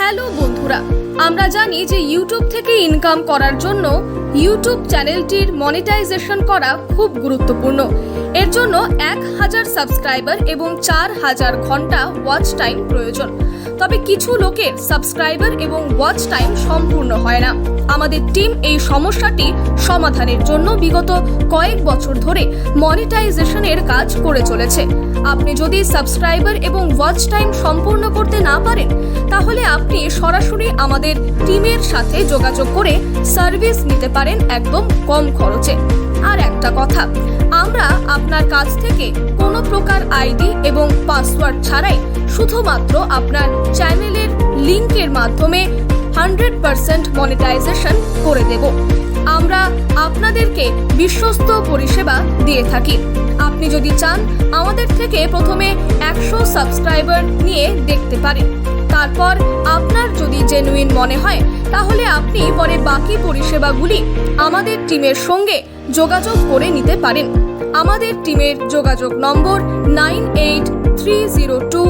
Hello বন্ধুরা, আমরা জানি যে ইউটিউব থেকে ইনকাম করার জন্য ইউটিউব চ্যানেলটির মনিটাইজেশন করা খুব গুরুত্বপূর্ণ। এর জন্য 1000 সাবস্ক্রাইবার এবং 4000 ঘন্টা ওয়াচ টাইম প্রয়োজন। তবে কিছু লোকের সাবস্ক্রাইবার এবং ওয়াচ টাইম সম্পূর্ণ হয় না। আমাদের টিম এই সমস্যাটি সমাধানের জন্য বিগত কয়েক বছর ধরে মনিটাইজেশনের কাজ করে চলেছে। আপনি যদি সাবস্ক্রাইবার এবং ওয়াচ টাইম সম্পূর্ণ করতে না পারেন, তাহলে আপনি সরাসরি আমাদের টিমের সাথে যোগাযোগ করে সার্ভিস নিতে পারেন একদম কম খরচে। আর একটা কথা, আমরা আপনার কাছ থেকে কোনো প্রকার আইডি এবং পাসওয়ার্ড ছাড়াই শুধুমাত্র আপনার চ্যানেলের লিংকের মাধ্যমে 100% মনিটাইজেশন করে দেব। আমরা আপনাদেরকে বিশ্বস্ত পরিষেবা দিয়ে থাকি। আপনি যদি চান, আমাদের থেকে প্রথমে 100 সাবস্ক্রাইবার নিয়ে দেখতে পারেন। তারপর আপনার যদি জেনুইন মনে হয়, তাহলে আপনি পরে বাকি পরিষেবাগুলি আমাদের টিমের সঙ্গে যোগাযোগ করে নিতে পারেন। আমাদের টিমের যোগাযোগ নম্বর 983020